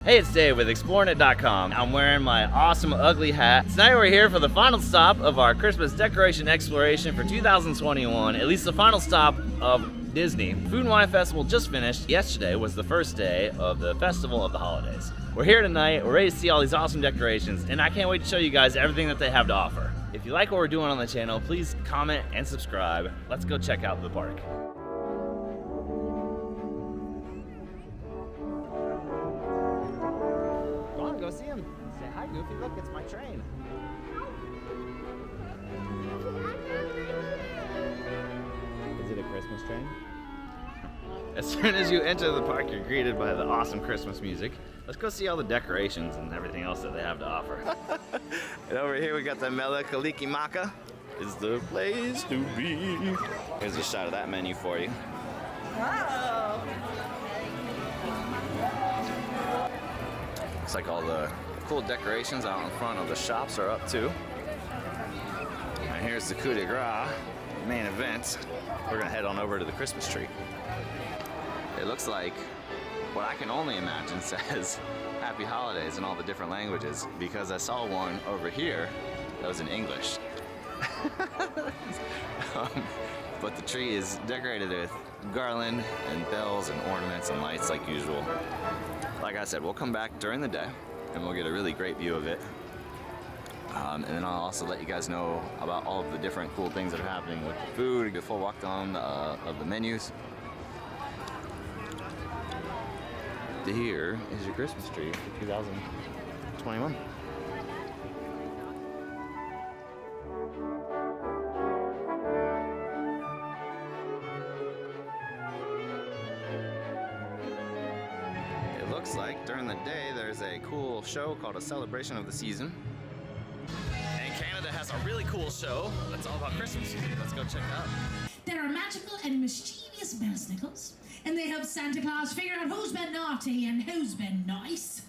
Hey, it's Dave with exploringit.com. I'm wearing my awesome ugly hat. Tonight we're here for the final stop of our Christmas decoration exploration for 2021, at least the final stop of Disney. Food and Wine Festival just finished. Yesterday was the first day of the Festival of the Holidays. We're here tonight, we're ready to see all these awesome decorations, and I can't wait to show you guys everything that they have to offer. If you like what we're doing on the channel, please comment and subscribe. Let's go check out the park. Go see him. Say hi, Goofy. Look, it's my train. Is it a Christmas train? As soon as you enter the park, you're greeted by the awesome Christmas music. Let's go see all the decorations and everything else that they have to offer. And over here we got the Mele Kalikimaka. Is the place to be. Here's a shot of that menu for you. Wow. Looks like all the cool decorations out in front of the shops are up too. And here's the coup de grace, main event. We're gonna head on over to the Christmas tree. It looks like what I can only imagine says Happy Holidays in all the different languages, because I saw one over here that was in English. But the tree is decorated with garland and bells and ornaments and lights like usual. Like I said, we'll come back during the day and we'll get a really great view of it. And then I'll also let you guys know about all of the different cool things that are happening with the food, a full walk down of the menus. Here is your Christmas tree for 2021. Looks like during the day there's a cool show called A Celebration of the Season. And Canada has a really cool show that's all about Christmas. Let's go check it out. There are magical and mischievous bellsnickles, and they help Santa Claus figure out who's been naughty and who's been nice.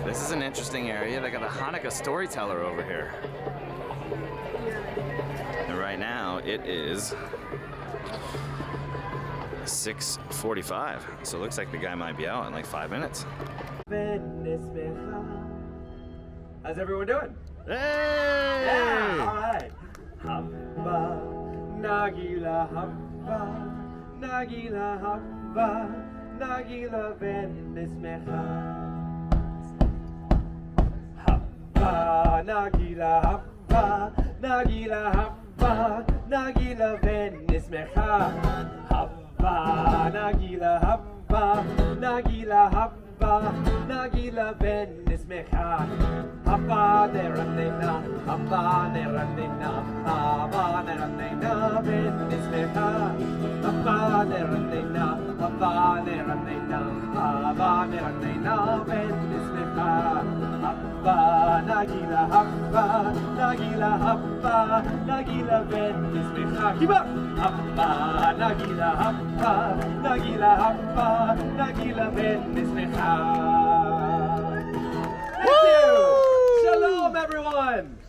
This is an interesting area. They got a Hanukkah storyteller over here. And right now it is 6:45. So it looks like the guy might be out in like 5 minutes. How's everyone doing? Hey! Yeah, all right. Hamba, Nagila Hamba, Nagila Hamba, Nagila Venismecha. Hamba, Nagila Hamba, Nagila Hamba, Nagila Venismecha. Hamba, Nagila Hamba, Nagila Hamba, Nagila Venismecha. Hamba neranena, Hamba neranena, Hamba neranena, Venismecha. Hamba neranena, Hamba neranena, Hamba neranena, Venismecha. Hava, Nagila, Hava, Nagila, Hava, Nagila, Venismecha. Keep up! Hava, Nagila, Hava, Nagila, Hava, Nagila, Venismecha. Thank you! Shalom, everyone!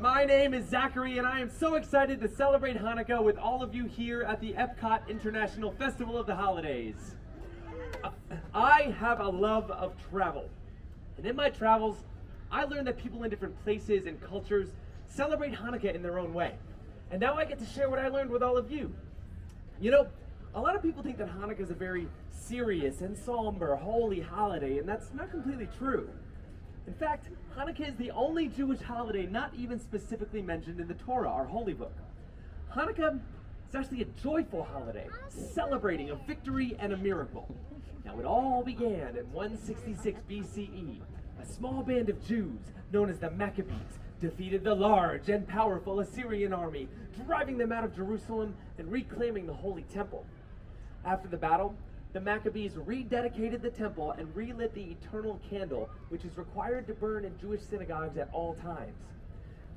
My name is Zachary, and I am so excited to celebrate Hanukkah with all of you here at the Epcot International Festival of the Holidays. I have a love of travel, and in my travels, I learned that people in different places and cultures celebrate Hanukkah in their own way. And now I get to share what I learned with all of you. You know, a lot of people think that Hanukkah is a very serious and somber, holy holiday, and that's not completely true. In fact, Hanukkah is the only Jewish holiday not even specifically mentioned in the Torah, our holy book. Hanukkah is actually a joyful holiday, celebrating a victory and a miracle. Now, it all began in 166 BCE. A small band of Jews, known as the Maccabees, defeated the large and powerful Assyrian army, driving them out of Jerusalem and reclaiming the Holy Temple. After the battle, the Maccabees rededicated the temple and relit the eternal candle, which is required to burn in Jewish synagogues at all times.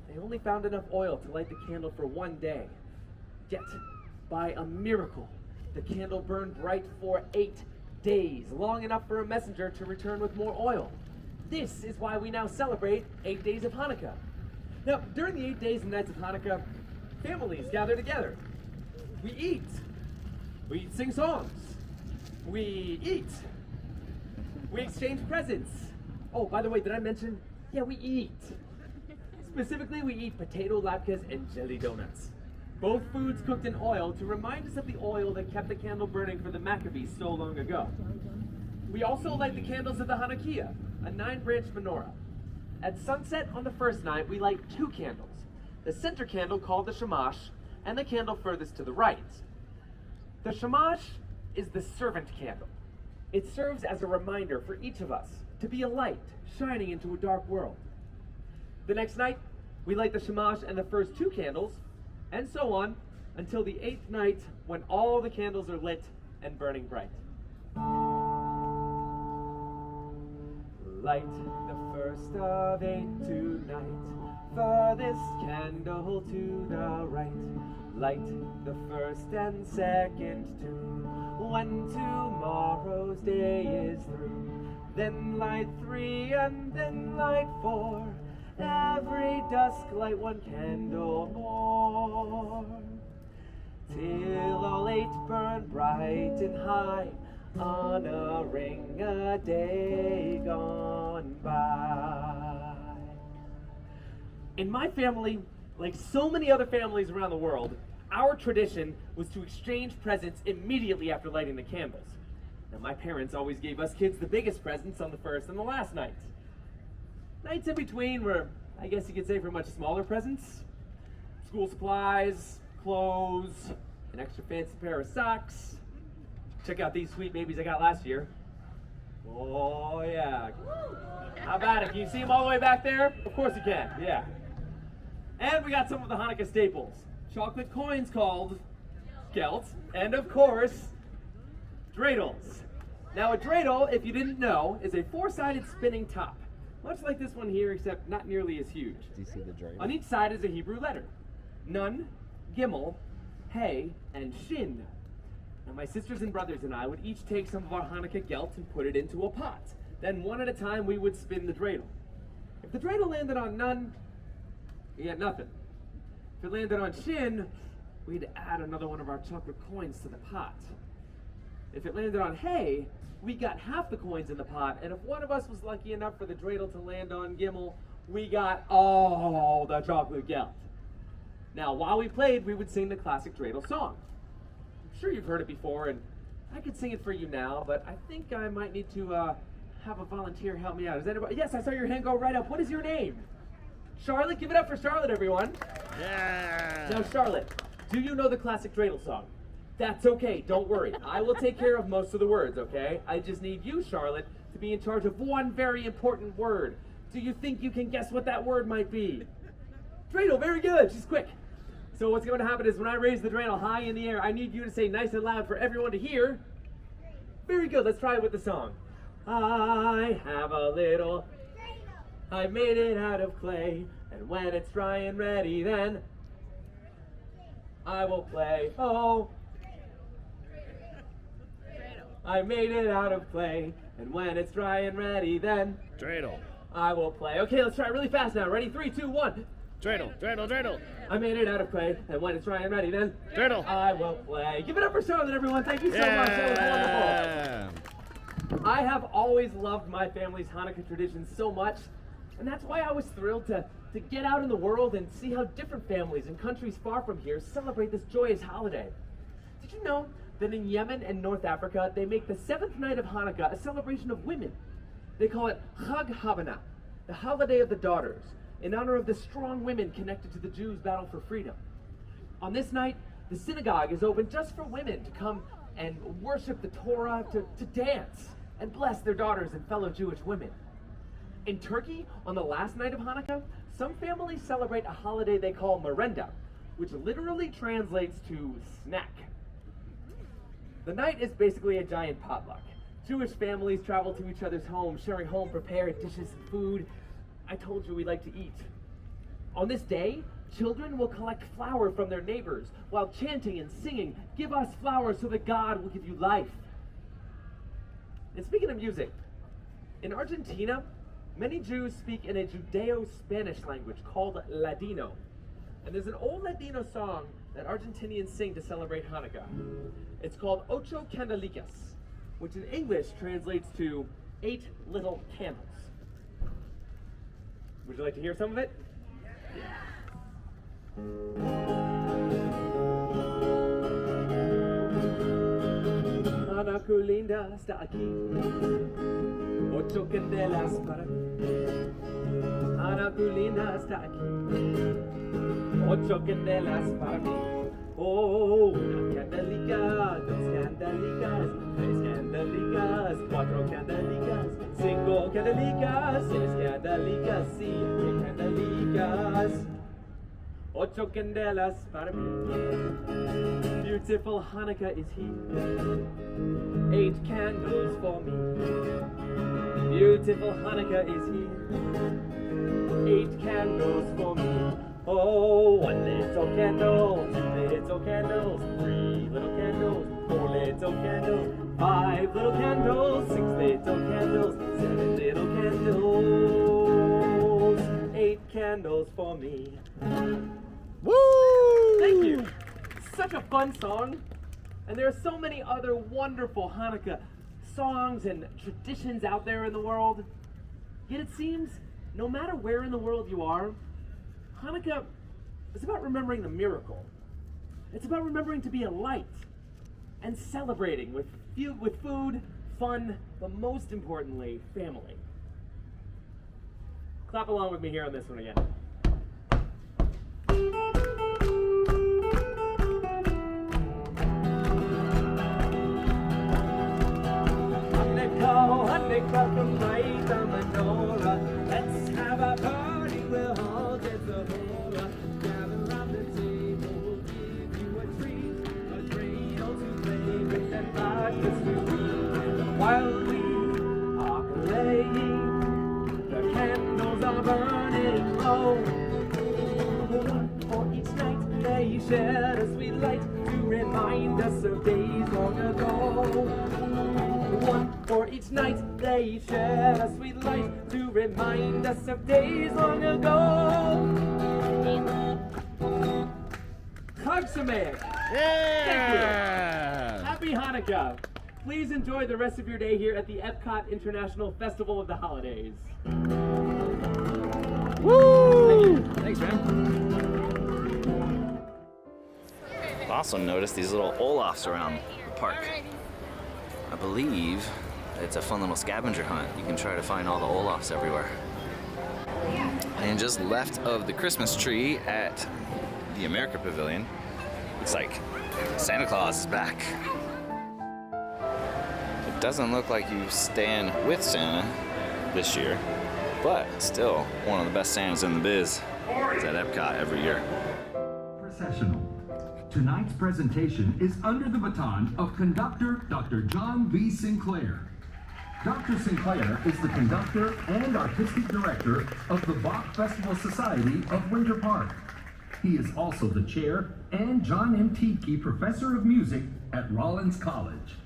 They only found enough oil to light the candle for one day. Yet, by a miracle, the candle burned bright for 8 days, long enough for a messenger to return with more oil. This is why we now celebrate 8 days of Hanukkah. Now, during the 8 days and nights of Hanukkah, families gather together. We sing songs. We eat. We exchange presents. Oh, by the way, did I mention? Yeah, we eat. Specifically, we eat potato latkes and jelly donuts. Both foods cooked in oil to remind us of the oil that kept the candle burning for the Maccabees so long ago. We also light the candles of the Hanukkah, a 9-branch menorah. At sunset on the first night, we light 2 candles. The center candle called the shamash, and the candle furthest to the right. The shamash is the servant candle. It serves as a reminder for each of us to be a light shining into a dark world. The next night, we light the shamash and the first 2 candles, and so on until the 8th night when all the candles are lit and burning bright. Light the first of 8 tonight, furthest candle to the right. Light the first and second too, when tomorrow's day is through. Then light 3 and then light 4, every dusk light 1 candle more, till all 8 burn bright and high, honoring a day gone by. In my family, like so many other families around the world, our tradition was to exchange presents immediately after lighting the candles. Now, my parents always gave us kids the biggest presents on the first and the last night. Nights in between were, I guess you could say, for much smaller presents. School supplies, clothes, an extra fancy pair of socks. Check out these sweet babies I got last year. Oh yeah. How about it? Can you see them all the way back there? Of course you can, yeah. And we got some of the Hanukkah staples. Chocolate coins called gelt, and of course, dreidels. Now a dreidel, if you didn't know, is a 4-sided spinning top. Much like this one here, except not nearly as huge. Do you see the dreidel? On each side is a Hebrew letter. Nun, Gimel, Hey, and Shin. Now my sisters and brothers and I would each take some of our Hanukkah gelt and put it into a pot. Then one at a time we would spin the dreidel. If the dreidel landed on Nun, we had nothing. If it landed on Shin, we'd add another one of our chocolate coins to the pot. If it landed on Hey, we got half the coins in the pot, and if one of us was lucky enough for the dreidel to land on Gimel, we got all the chocolate gelt. Now, while we played, we would sing the classic dreidel song. I'm sure you've heard it before, and I could sing it for you now, but I think I might need to have a volunteer help me out. Is anybody? Yes, I saw your hand go right up. What is your name? Charlotte? Give it up for Charlotte, everyone. Yeah. Now, Charlotte, do you know the classic dreidel song? That's okay, don't worry. I will take care of most of the words, okay? I just need you, Charlotte, to be in charge of one very important word. Do you think you can guess what that word might be? Dreidel, very good, she's quick. So what's going to happen is when I raise the dreidel high in the air, I need you to say nice and loud for everyone to hear. Very good, let's try it with the song. I have a little I made it out of clay, and when it's dry and ready, then I will play. Oh, I made it out of clay, and when it's dry and ready, then Dreidel. I will play. Okay, let's try it really fast now. Ready? 3, 2, 1. Dreidel, dreidel, dreidel. I made it out of clay, and when it's dry and ready, then Dreidel. I will play. Give it up for Charlotte, everyone. Thank you so much. That was wonderful. I have always loved my family's Hanukkah traditions so much, and that's why I was thrilled to get out in the world and see how different families in countries far from here celebrate this joyous holiday. Did you know that in Yemen and North Africa, they make the 7th night of Hanukkah a celebration of women? They call it Chag Habana, the holiday of the daughters, in honor of the strong women connected to the Jews' battle for freedom. On this night, the synagogue is open just for women to come and worship the Torah, to dance and bless their daughters and fellow Jewish women. In Turkey, on the last night of Hanukkah, some families celebrate a holiday they call merenda, which literally translates to snack. The night is basically a giant potluck. Jewish families travel to each other's homes, sharing home-prepared dishes and food. I told you we like to eat. On this day, children will collect flour from their neighbors while chanting and singing, "Give us flour so that God will give you life." And speaking of music, in Argentina, many Jews speak in a Judeo-Spanish language called Ladino. And there's an old Ladino song that Argentinians sing to celebrate Hanukkah. It's called Ocho Candelicas, which in English translates to 8 little candles. Would you like to hear some of it? Hanukkah linda está aquí, 8 candelas para mí. Hanukkah linda está aquí, 8 candelas para mí. Oh, una candelica, 2 candelicas, 3 candelicas, 4 candelicas, 5 candelicas, 6 candelicas, 7 candelicas, 8 candelas para mí. Beautiful Hanukkah is here, 8 candles for me. Beautiful Hanukkah is here, 8 candles for me. Oh, 1 little candle, 2 little candles, 3 little candles, 4 little candles, 5 little candles, 6 little candles, 7 little candles, 8 candles for me. Woo! Thank you. Such a fun song. And there are so many other wonderful Hanukkah songs and traditions out there in the world. Yet it seems, no matter where in the world you are, Hanukkah is about remembering the miracle. It's about remembering to be a light and celebrating with food, fun, but most importantly, family. Clap along with me here on this one again. Hanukkah, come light the menorah. Let's have a party, we'll all dance the hora. Gather round the table, we'll give you a treat, a cradle to play with and latkes to eat. While we are playing, the candles are burning low. One for each night, they shed a sweet light to remind us of days long ago. One for each night, they shed a sweet light to remind us of days long ago. Chag Sameach! Yeah! Happy Hanukkah! Please enjoy the rest of your day here at the Epcot International Festival of the Holidays. Woo! Thanks, man. I've also noticed these little Olafs around the park. I believe it's a fun little scavenger hunt. You can try to find all the Olafs everywhere. And just left of the Christmas tree at the American Pavilion, looks like Santa Claus is back. It doesn't look like you stand with Santa this year, but still one of the best Santas in the biz. It's at Epcot every year. Processional. Tonight's presentation is under the baton of conductor Dr. John B. Sinclair. Dr. Sinclair is the conductor and artistic director of the Bach Festival Society of Winter Park. He is also the chair and John M. Tiedtke Professor of Music at Rollins College.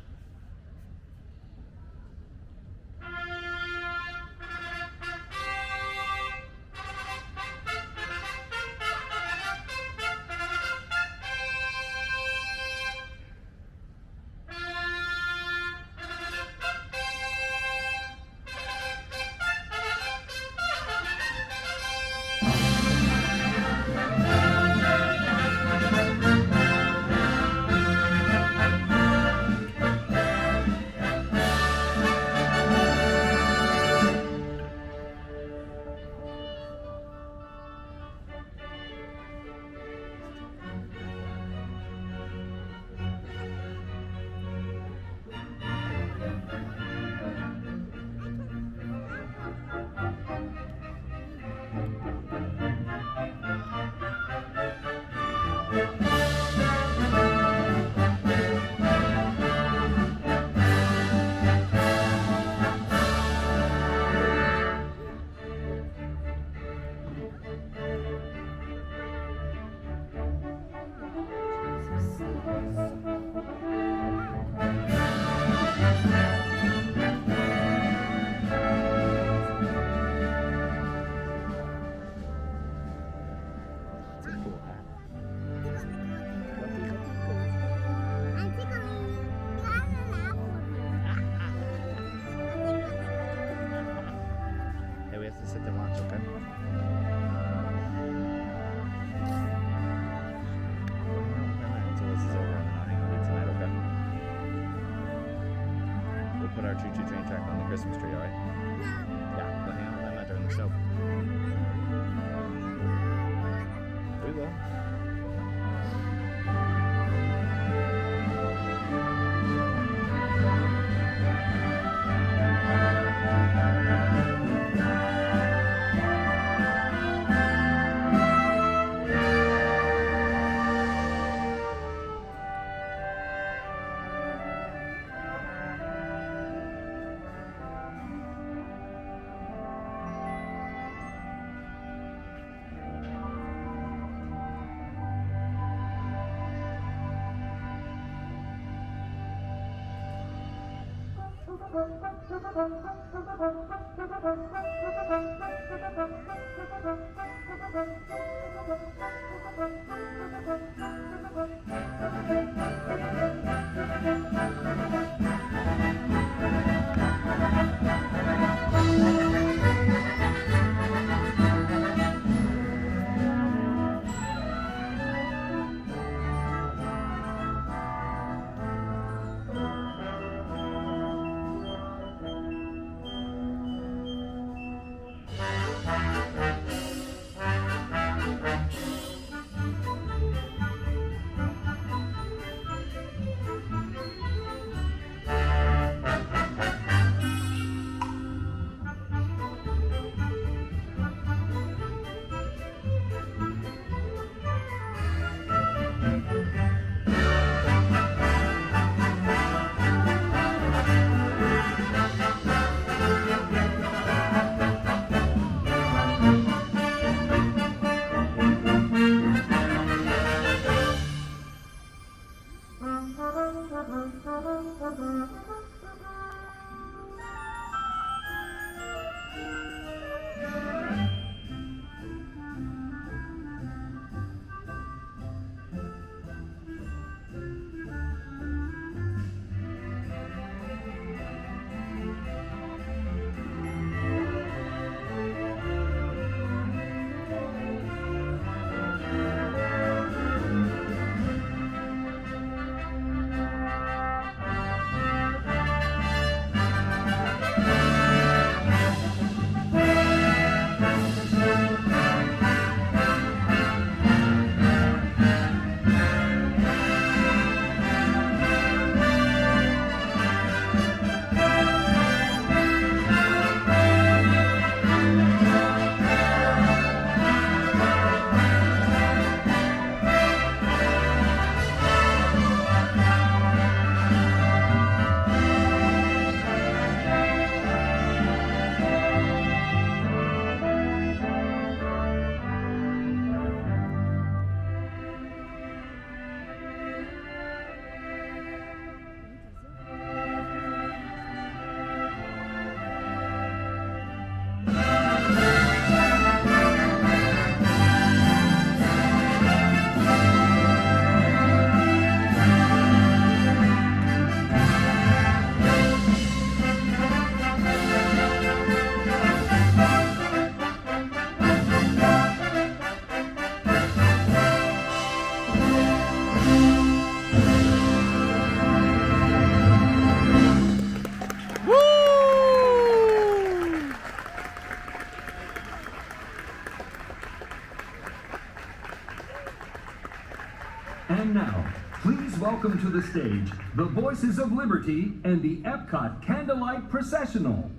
Christmas tree, all right? Yeah, we'll hang out with Emma during the show. We will. welcome to the stage the Voices of Liberty and the Epcot Candlelight Processional.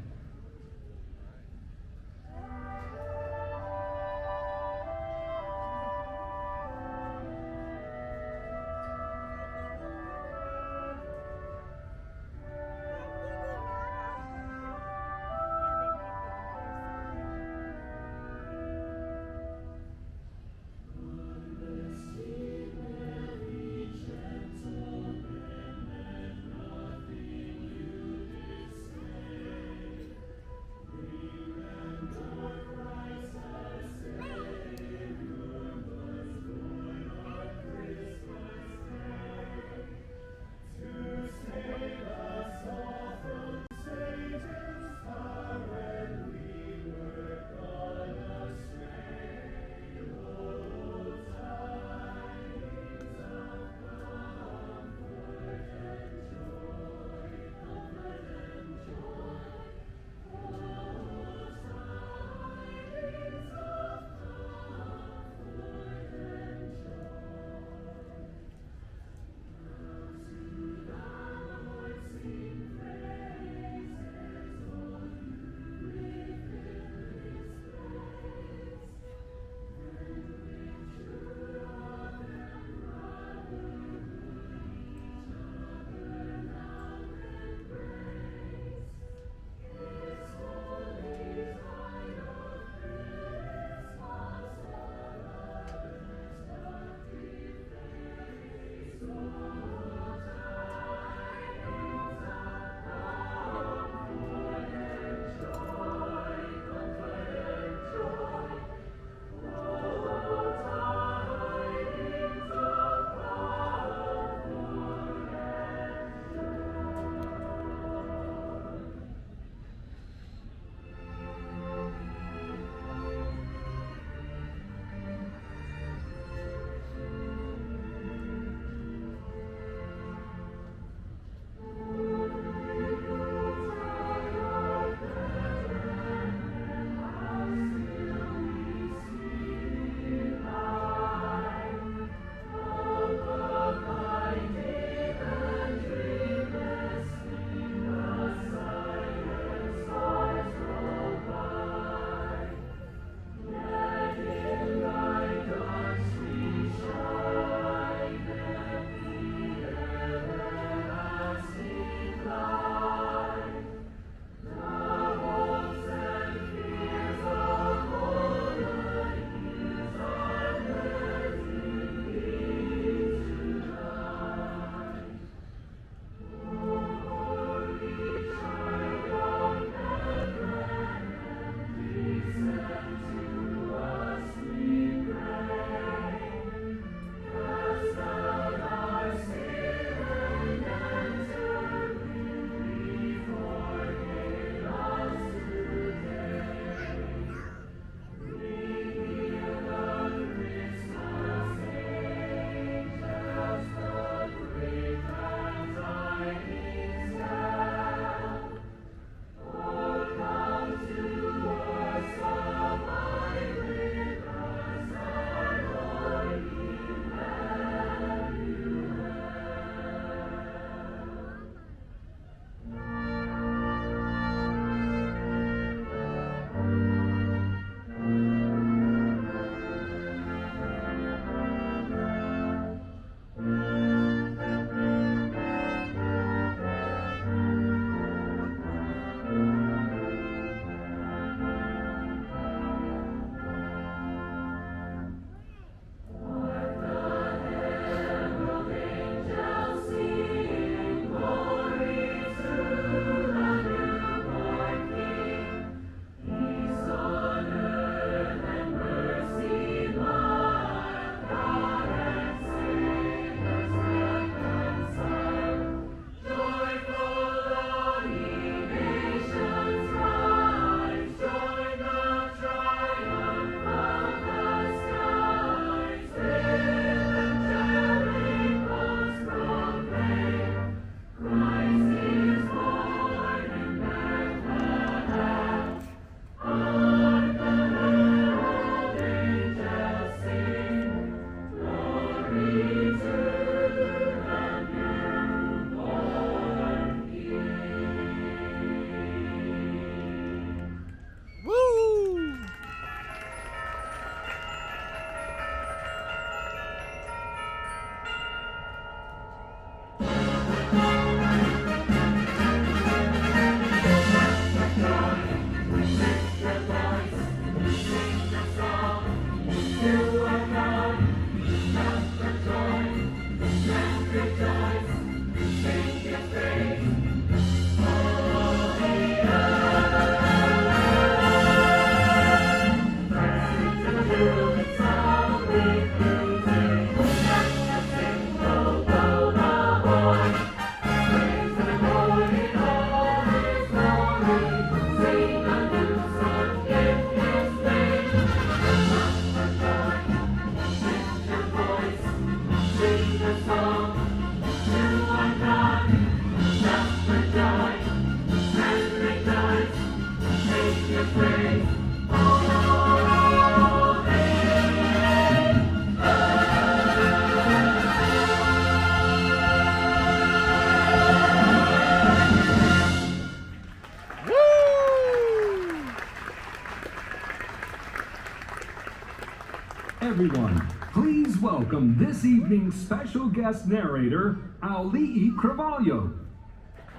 Everyone, please welcome this evening's special guest narrator, Auli'i Cravalho.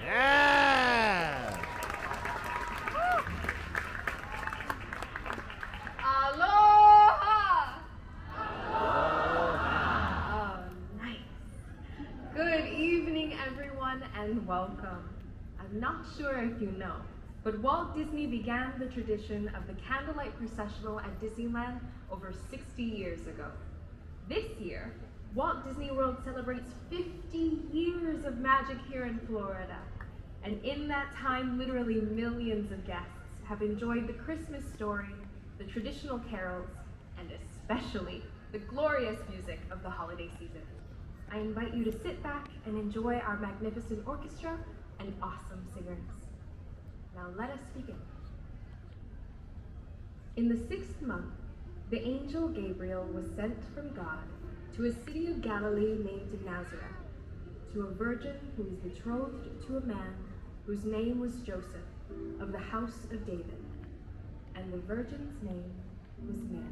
Yeah! Aloha! Oh, nice. Good evening, everyone, and welcome. I'm not sure if you know, but Walt Disney began the tradition of the Candlelight processional at Disneyland over 60 years ago. This year, Walt Disney World celebrates 50 years of magic here in Florida. And in that time, literally millions of guests have enjoyed the Christmas story, the traditional carols, and especially the glorious music of the holiday season. I invite you to sit back and enjoy our magnificent orchestra and awesome singers. Now let us begin. In the 6th month, the angel Gabriel was sent from God to a city of Galilee named Nazareth, to a virgin who was betrothed to a man whose name was Joseph, of the house of David. And the virgin's name was Mary.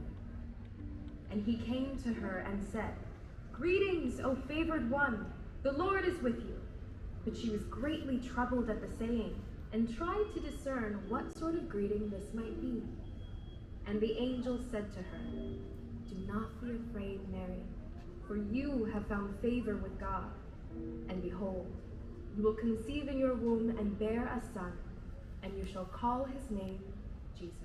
And he came to her and said, "Greetings, O favored one, the Lord is with you." But she was greatly troubled at the saying, and tried to discern what sort of greeting this might be. And the angel said to her, "Do not be afraid, Mary, for you have found favor with God. And behold, you will conceive in your womb and bear a son, and you shall call his name Jesus."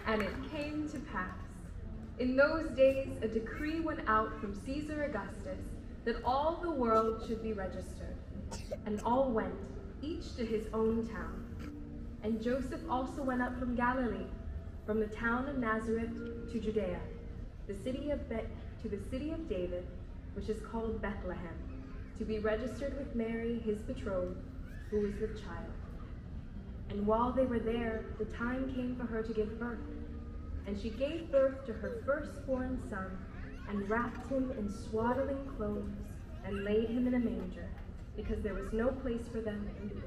And it came to pass, in those days a decree went out from Caesar Augustus that all the world should be registered. And all went, each to his own town. And Joseph also went up from Galilee, from the town of Nazareth to Judea, to the city of David, which is called Bethlehem, to be registered with Mary, his betrothed, who was with child. And while they were there, the time came for her to give birth. And she gave birth to her firstborn son, and wrapped him in swaddling clothes, and laid him in a manger, because there was no place for them in the inn.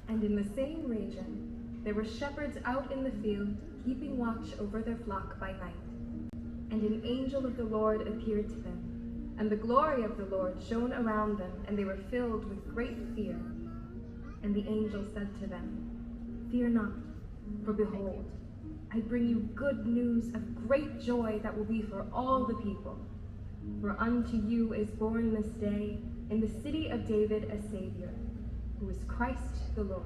And in the same region, there were shepherds out in the field, keeping watch over their flock by night. And an angel of the Lord appeared to them, and the glory of the Lord shone around them, and they were filled with great fear. And the angel said to them, "Fear not, for behold, I bring you good news of great joy that will be for all the people. For unto you is born this day in the city of David a Savior, who is Christ the Lord."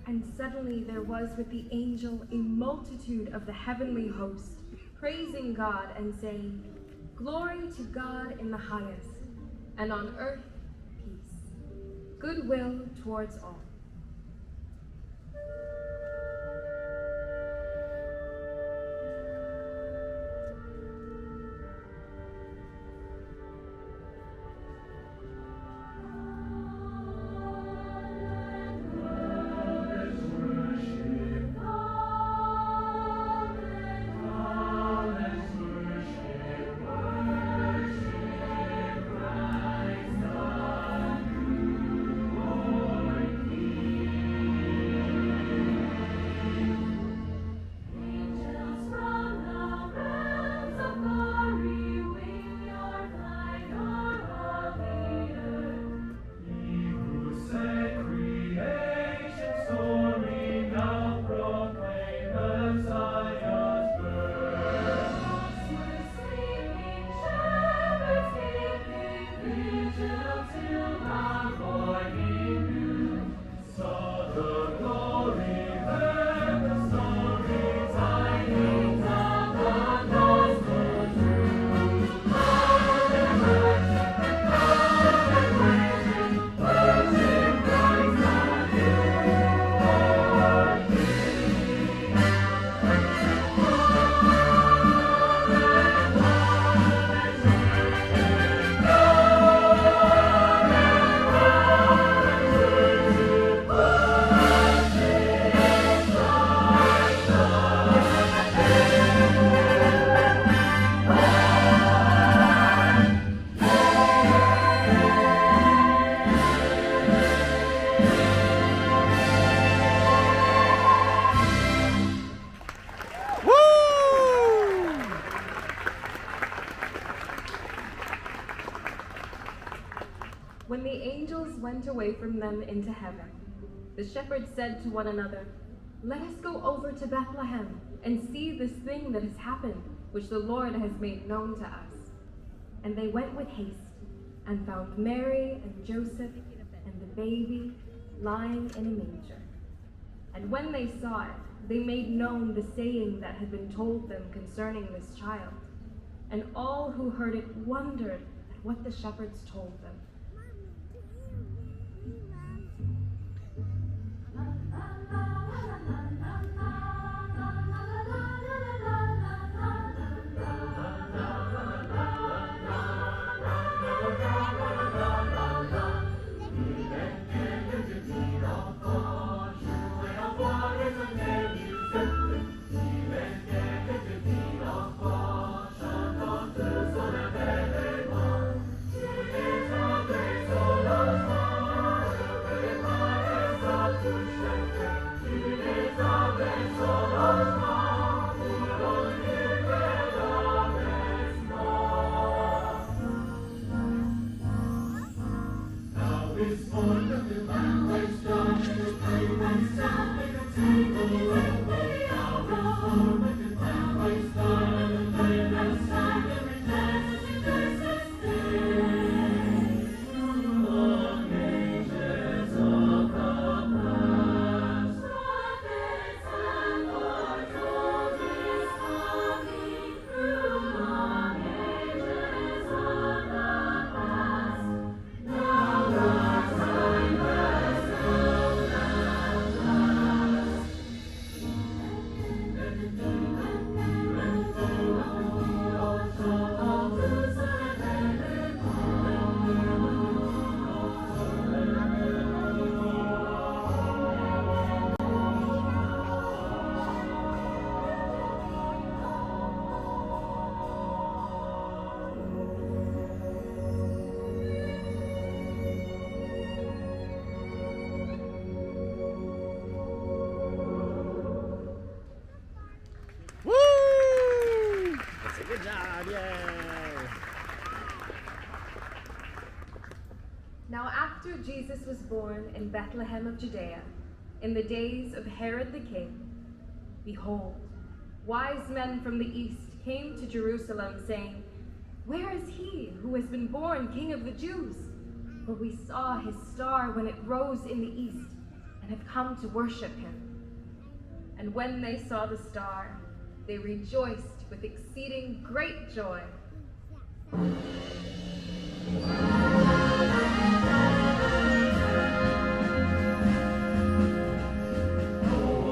And suddenly there was with the angel a multitude of the heavenly host, praising God and saying, "Glory to God in the highest, and on earth peace, goodwill towards all." When the angels went away from them into heaven, the shepherds said to one another, "Let us go over to Bethlehem and see this thing that has happened, which the Lord has made known to us." And they went with haste and found Mary and Joseph and the baby lying in a manger. And when they saw it, they made known the saying that had been told them concerning this child. And all who heard it wondered at what the shepherds told them. Jesus was born in Bethlehem of Judea, in the days of Herod the king, behold, wise men from the east came to Jerusalem, saying, "Where is he who has been born King of the Jews? For we saw his star when it rose in the east, and have come to worship him." And when they saw the star, they rejoiced with exceeding great joy.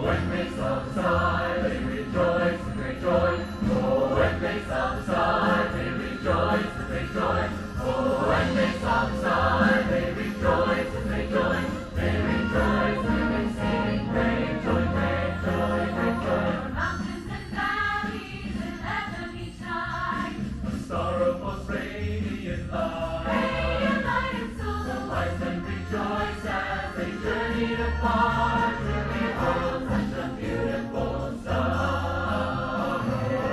When they saw the star, they rejoiced with great joy. Oh, when they saw the star, they rejoiced with great joy. Oh, when they saw the star, they rejoiced with great joy. They rejoiced with exceeding great joy, great joy, great joy. Mountains and valleys and heaven each night. The star of most radiant light. Radiant light and so the wise men rejoiced as they journeyed apart to behold such a beautiful star.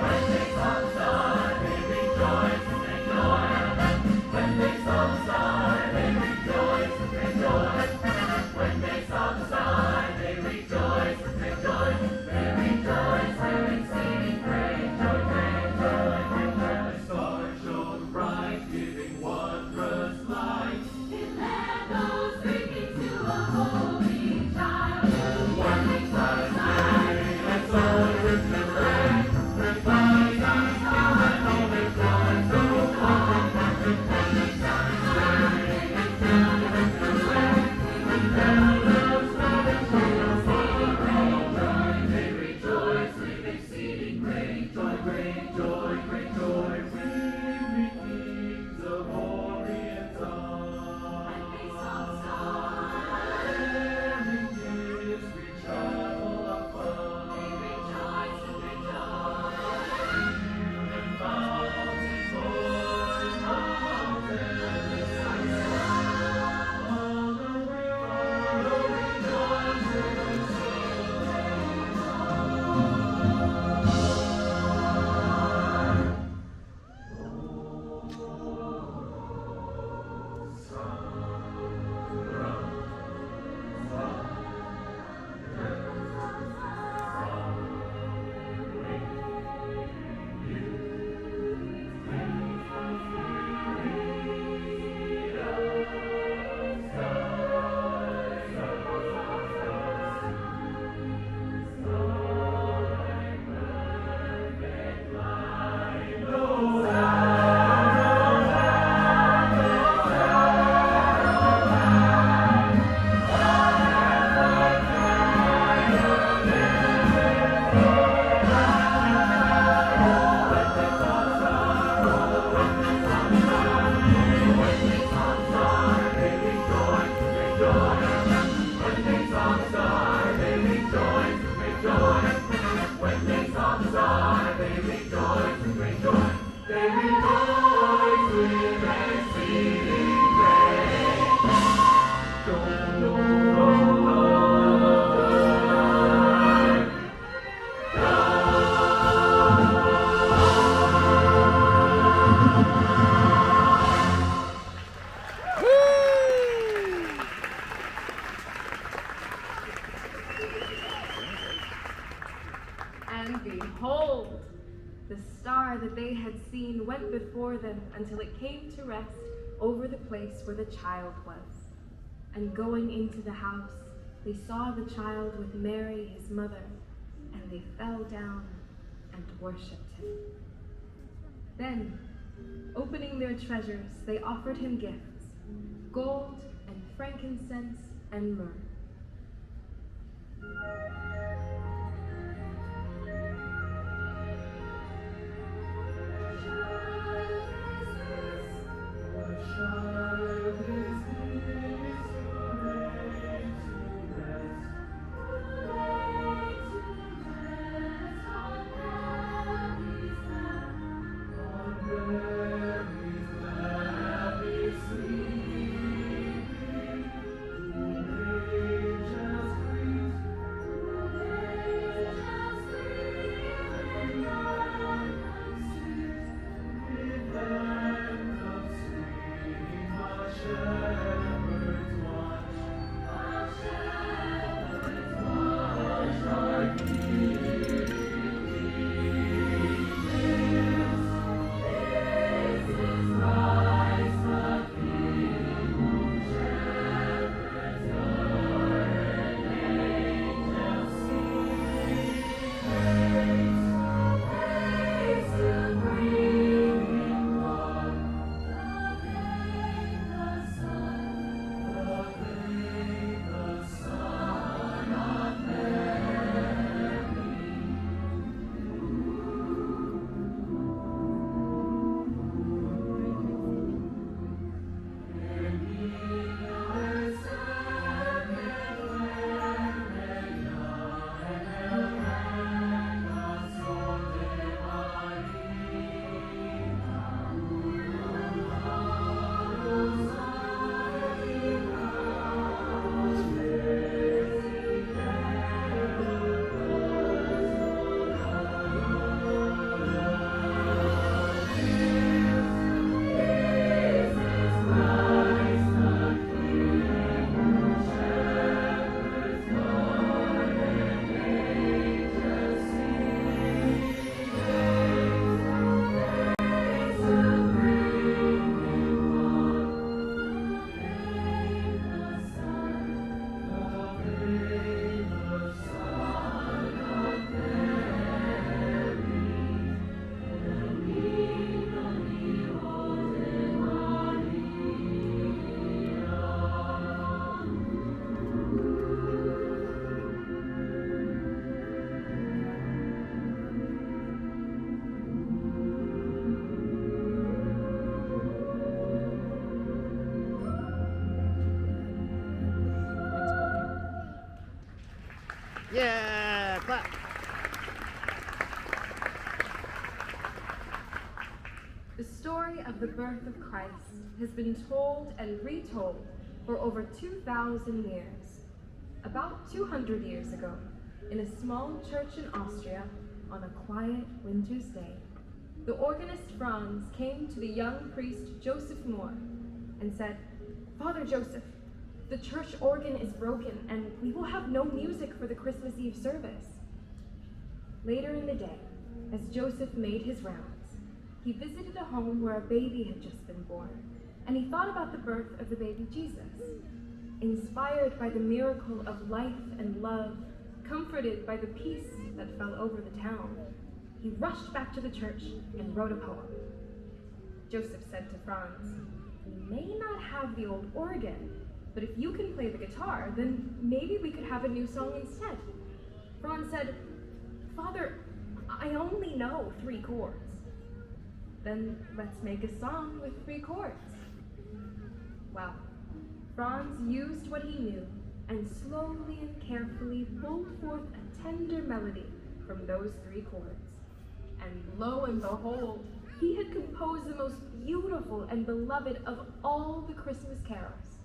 When they saw the star, they rejoiced with great joy. When they saw the star, they rejoiced with great joy. When they saw the star, they rejoiced with great joy. They rejoiced with exceeding great joy, great joy, great joy. The star shone bright, giving wondrous light. It led those drinking to a holy child. When they saw the star, and so rich and bright, their bodies on his star, and all their joy so long. When they saw the star, and found it was the way, we found those brothers who were full of great joy. They rejoiced with exceeding great joy, great joy, great joy. We kings of Orient are. When they saw the star, bearing gifts we travel afar. They rejoiced with great joy. And mountains born and mountains all the way And behold, the star that they had seen went before them until it came to rest over the place where the child was. And going into the house, they saw the child with Mary, his mother, and they fell down and worshipped him. Then, opening their treasures, they offered him gifts, gold and frankincense and myrrh. Sleep. Yeah, clap. The story of the birth of Christ has been told and retold for over 2,000 years. About 200 years ago, in a small church in Austria, on a quiet winter's day, the organist Franz came to the young priest Joseph Moore and said, "Father Joseph, the church organ is broken and we will have no music for the Christmas Eve service." Later in the day, as Joseph made his rounds, he visited a home where a baby had just been born, and he thought about the birth of the baby Jesus. Inspired by the miracle of life and love, comforted by the peace that fell over the town, he rushed back to the church and wrote a poem. Joseph said to Franz, "We may not have the old organ, but if you can play the guitar, then maybe we could have a new song instead." Franz said, "Father, I only know 3 chords." "Then let's make a song with 3 chords." Well, Franz used what he knew and slowly and carefully pulled forth a tender melody from those 3 chords. And lo and behold, he had composed the most beautiful and beloved of all the Christmas carols.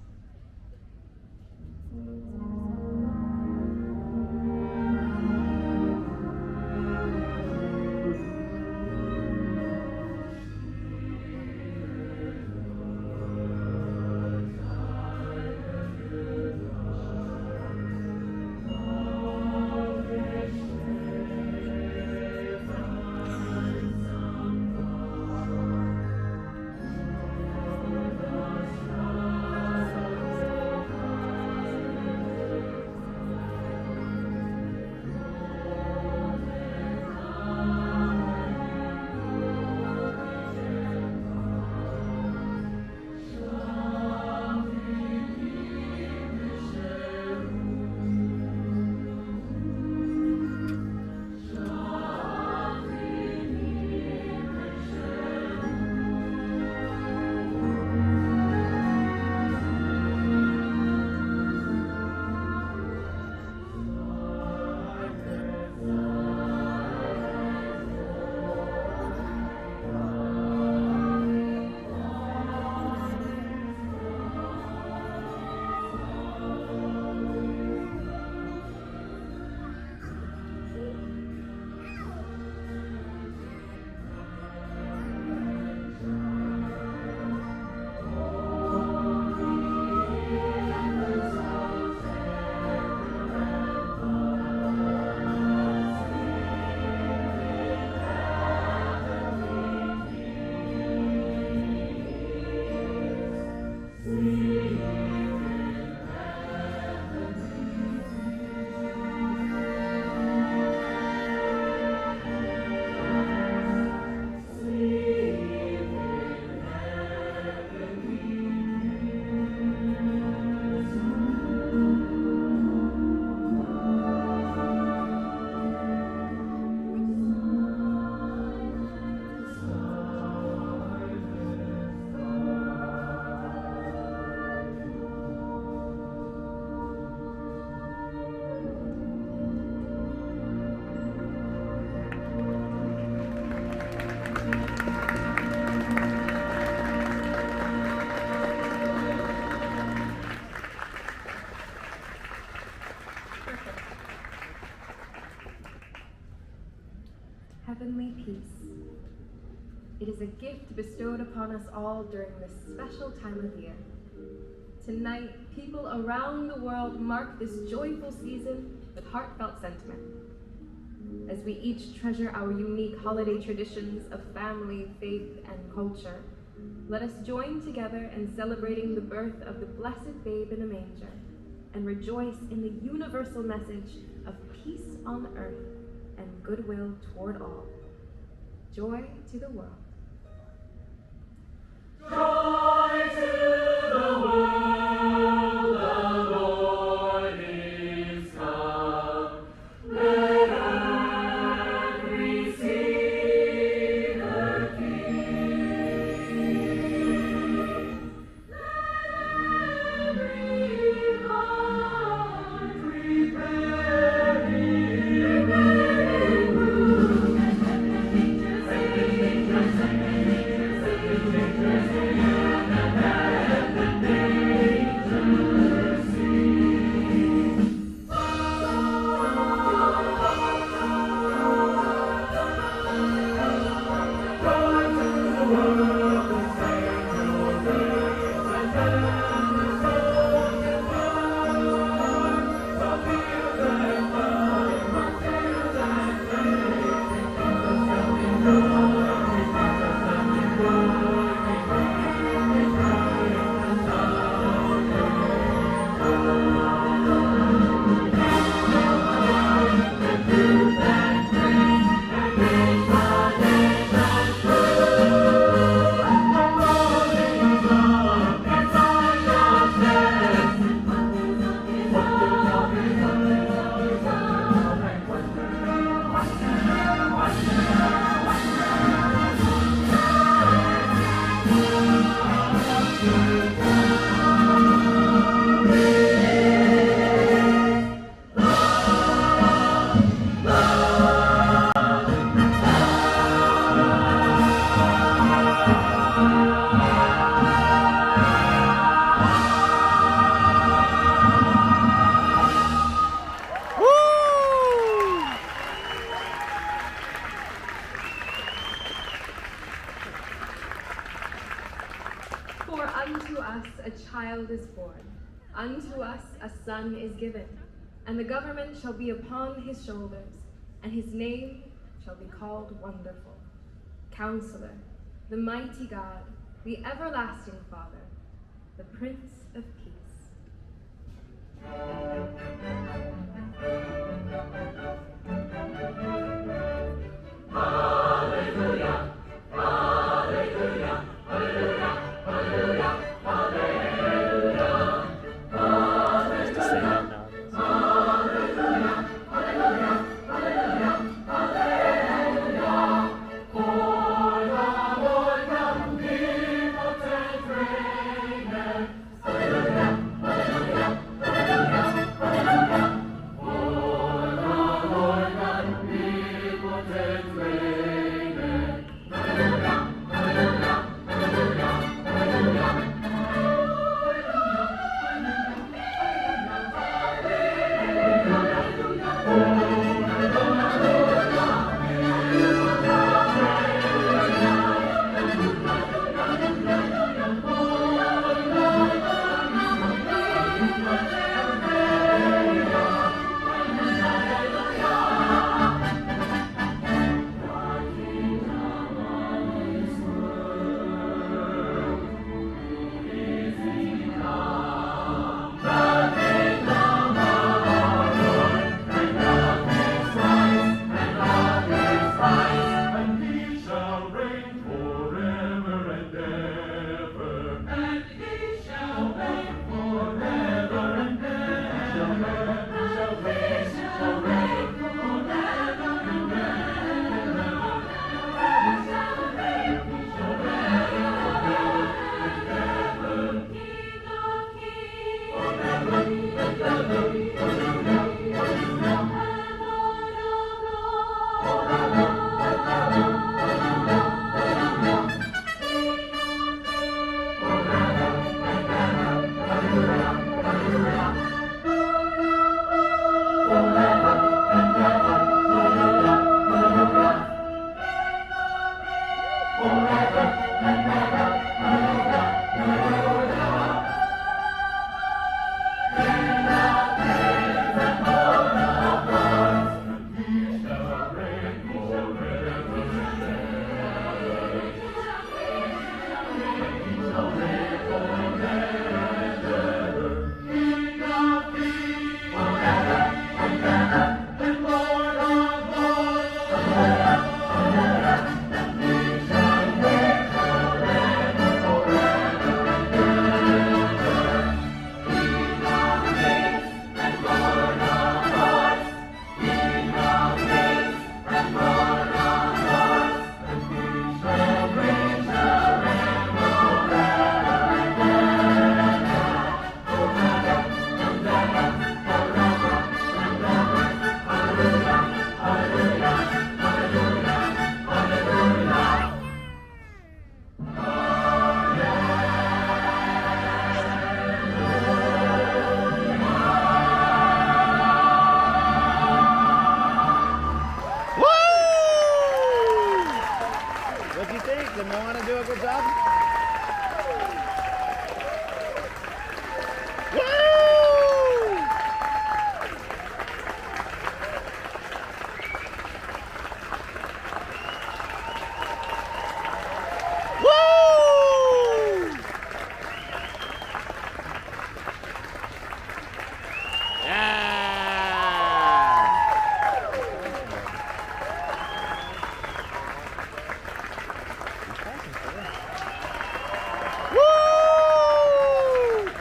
Heavenly peace. It is a gift bestowed upon us all during this special time of year. Tonight, people around the world mark this joyful season with heartfelt sentiment. As we each treasure our unique holiday traditions of family, faith, and culture, let us join together in celebrating the birth of the blessed babe in a manger and rejoice in the universal message of peace on earth and goodwill toward all. Joy to the world. Joy to the world, the Lord is come. Let earth receive her King. Let every heart prepare child is born, unto us a son is given, and the government shall be upon his shoulders, and his name shall be called Wonderful, Counselor, the Mighty God, the Everlasting Father, the Prince of Peace. Hallelujah, hallelujah, hallelujah, hallelujah, hallelujah, hallelujah, hallelujah, hallelujah, hallelujah, hallelujah. For the Lord the omnipotent reigneth. Hallelujah, hallelujah, hallelujah, hallelujah. For the Lord the omnipotent reigneth. Hallelujah, hallelujah, hallelujah, hallelujah. And he shall reign forever and ever. And he shall reign forever and ever. Shall reign forever and ever. Shall reign forever and ever. King of kings, forever and ever. What'd you think? Did Moana do a good job? Woo! Woo! Yeah! Woo!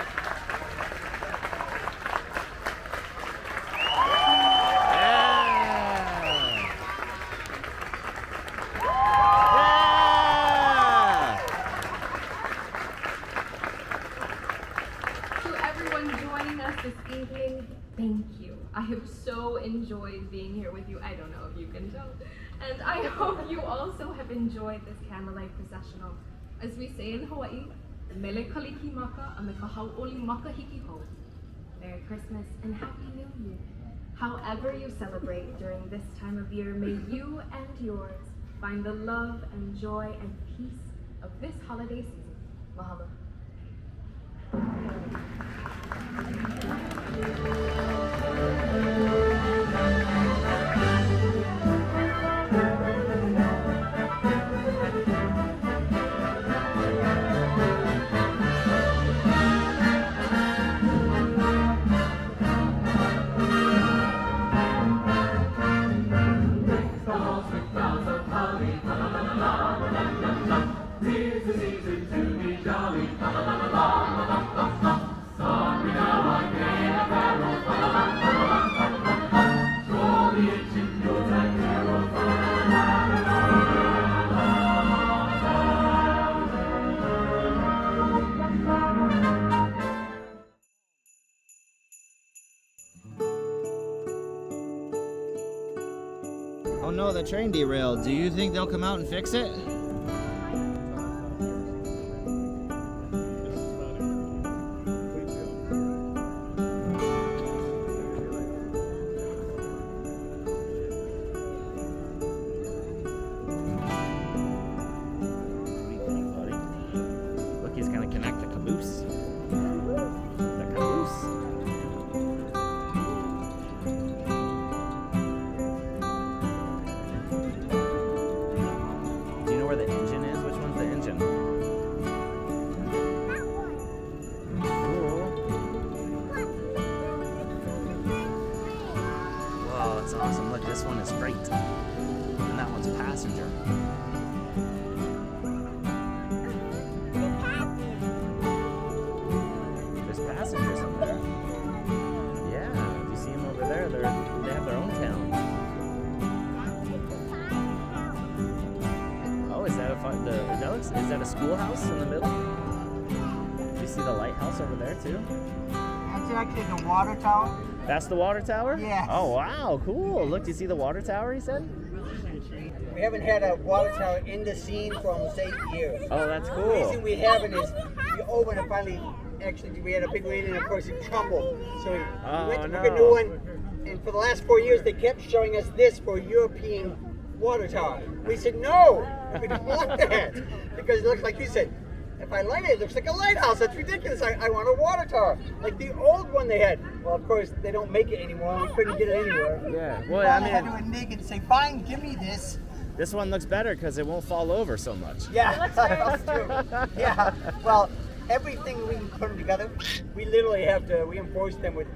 To everyone joining us this evening, thank you. I have so enjoyed being here with you. I don't know if you can tell. And I hope you also have enjoyed this Candlelight processional. As we say in Hawaii, mele kaliki maka a me ka hau'oli maka hiki ho. Merry Christmas and Happy New Year. However you celebrate during this time of year, may you and yours find the love and joy and peace of this holiday season. Mahalo. Oh no, the train derailed. Do you think they'll come out and fix it? Look, he's gonna connect the caboose. The caboose. Do you know where the engine is? Which one's the engine? Cool. Wow, that's awesome. Look, this one is freight. And that one's passenger. There's passengers up there. Yeah, do you see them over there? They have their own town. Oh, is that is that a schoolhouse in the middle? Do you see the lighthouse over there too? That's actually the water tower. That's the water tower? Yes. Oh wow, cool. Look, do you see the water tower, he said? We haven't had a water tower in the scene for almost 8 years. Oh, that's The cool. reason we haven't is we opened and finally, actually, we had a big rain and of course it crumbled. So we went to book a new one, and for the last 4 years they kept showing us this for European water tower. We said no, we don't want that because it looks like you said. If I light it, it looks like a lighthouse. That's ridiculous. I want a water tower, like the old one they had. Well, of course they don't make it anymore. We couldn't get it anywhere. Yeah, well, I I had to mean, renege and say, fine, give me this. this one looks better because it won't fall over so much. Yeah, that's true. Yeah, well, everything we put them together, we literally have to reinforce them with,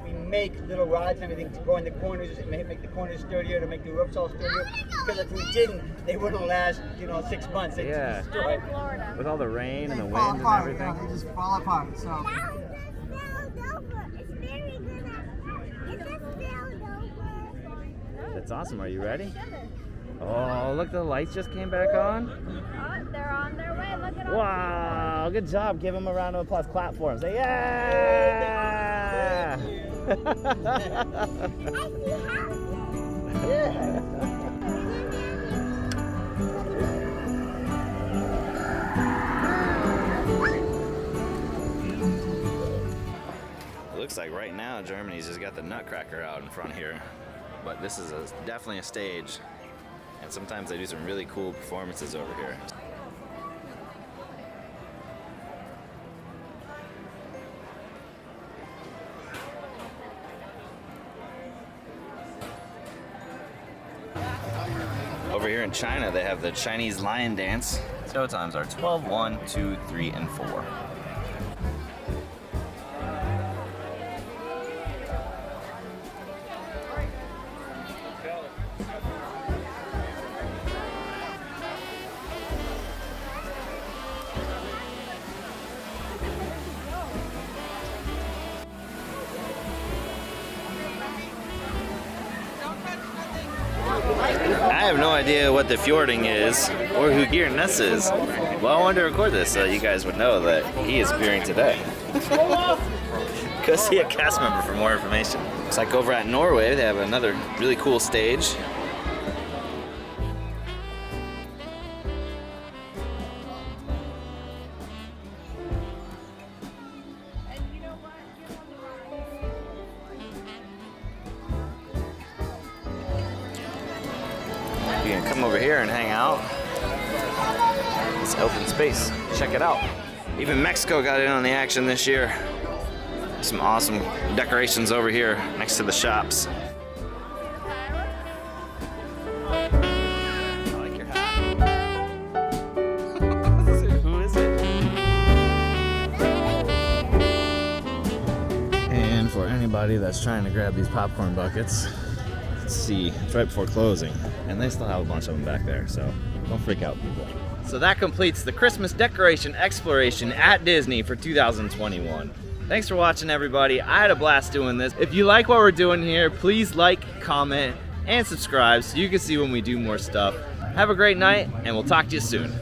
we make little rods and everything to go in the corners and make the corners sturdier, to make the roofs all sturdier. Because if we didn't, they wouldn't last, 6 months. They'd Yeah. destroy. With all the rain and the They wind fall and apart, everything. they just fall apart. So It's very good. It's just spilled over. That's awesome. Are you ready? Oh, look, the lights just came back on. Oh, they're on their way. Look at all Wow, good job. Give them a round of applause. Clap for them. Say, yeah! yeah. It looks like right now Germany's just got the Nutcracker out in front here. But this is definitely a stage. And sometimes they do some really cool performances over here. Over here in China, they have the Chinese lion dance. Show times are 12, 1, 2, 3, and 4. I have no idea what the fjording is or who Gearness is. Well, I wanted to record this so you guys would know that he is appearing today. Go see a cast member for more information. Looks like over at Norway they have another really cool stage. You can come over here and hang out. It's open space. Check it out. Even Mexico got in on the action this year. Some awesome decorations over here next to the shops. I like your hat. Who is it? And for anybody that's trying to grab these popcorn buckets, let's see, it's right before closing, and they still have a bunch of them back there, so don't freak out, people. So that completes the Christmas decoration exploration at Disney for 2021. Thanks for watching, everybody. I had a blast doing this. If you like what we're doing here, please like, comment, and subscribe so you can see when we do more stuff. Have a great night, and we'll talk to you soon.